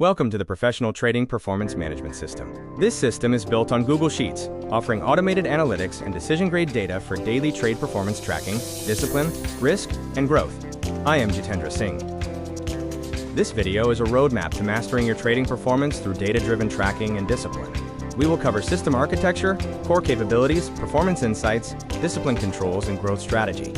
Welcome to the Professional Trading Performance Management System. This system is built on Google Sheets, offering automated analytics and decision-grade data for daily trade performance tracking, discipline, risk, and growth. I am Jitendra Singh. This video is a roadmap to mastering your trading performance through data-driven tracking and discipline. We will cover system architecture, core capabilities, performance insights, discipline controls, and growth strategy.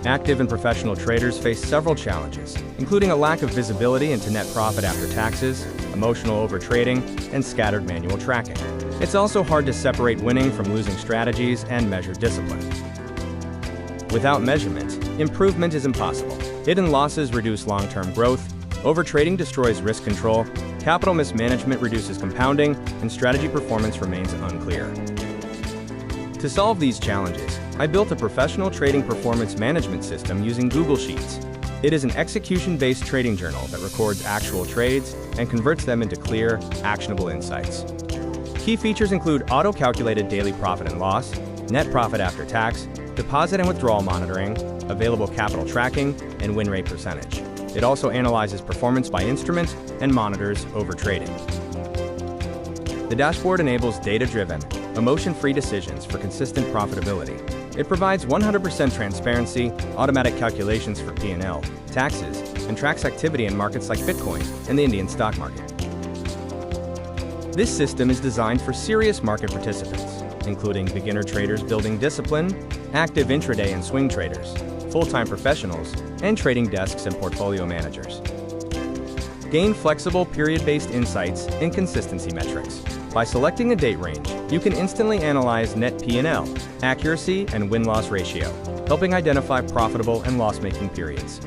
Active and professional traders face several challenges, including a lack of visibility into net profit after taxes, emotional overtrading, and scattered manual tracking. It's also hard to separate winning from losing strategies and measure discipline. Without measurement, improvement is impossible. Hidden losses reduce long-term growth, overtrading destroys risk control, capital mismanagement reduces compounding, and strategy performance remains unclear. To solve these challenges, I built a professional trading performance management system using Google Sheets. It is an execution-based trading journal that records actual trades and converts them into clear, actionable insights. Key features include auto-calculated daily profit and loss, net profit after tax, deposit and withdrawal monitoring, available capital tracking, and win rate percentage. It also analyzes performance by instrument and monitors overtrading. The dashboard enables data-driven, emotion-free decisions for consistent profitability. It provides 100% transparency, automatic calculations for P&L, taxes, and tracks activity in markets like Bitcoin and the Indian stock market. This system is designed for serious market participants, including beginner traders building discipline, active intraday and swing traders, full-time professionals, and trading desks and portfolio managers. Gain flexible period-based insights and consistency metrics. By selecting a date range, you can instantly analyze net P&L, accuracy, and win-loss ratio, helping identify profitable and loss-making periods.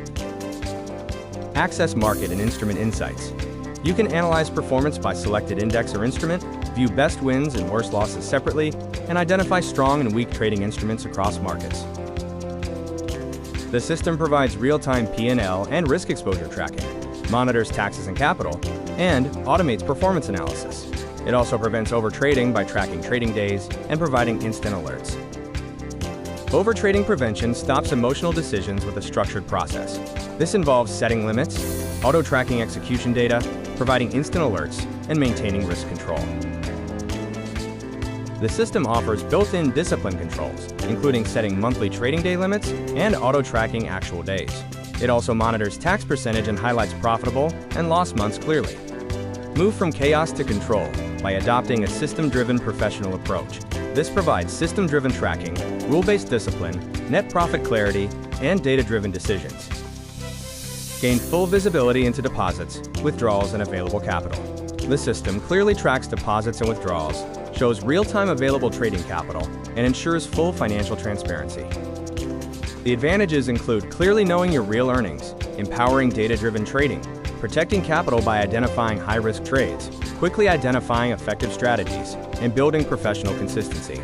Access market and instrument insights. You can analyze performance by selected index or instrument, view best wins and worst losses separately, and identify strong and weak trading instruments across markets. The system provides real-time P&L and risk exposure tracking, monitors taxes and capital, and automates performance analysis. It also prevents overtrading by tracking trading days and providing instant alerts. Overtrading prevention stops emotional decisions with a structured process. This involves setting limits, auto-tracking execution data, providing instant alerts, and maintaining risk control. The system offers built-in discipline controls, including setting monthly trading day limits and auto-tracking actual days. It also monitors tax percentage and highlights profitable and lost months clearly. Move from chaos to control by adopting a system-driven professional approach. This provides system-driven tracking, rule-based discipline, net profit clarity, and data-driven decisions. Gain full visibility into deposits, withdrawals, and available capital. The system clearly tracks deposits and withdrawals, shows real-time available trading capital, and ensures full financial transparency. The advantages include clearly knowing your real earnings, empowering data-driven trading, protecting capital by identifying high-risk trades, quickly identifying effective strategies, and building professional consistency.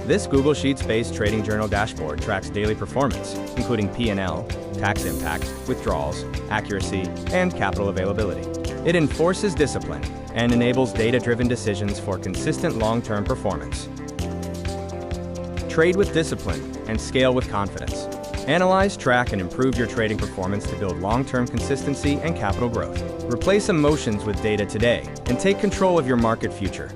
This Google Sheets-based trading journal dashboard tracks daily performance, including P&L, tax impact, withdrawals, accuracy, and capital availability. It enforces discipline and enables data-driven decisions for consistent long-term performance. Trade with discipline and scale with confidence. Analyze, track, and improve your trading performance to build long-term consistency and capital growth. Replace emotions with data today and take control of your market future.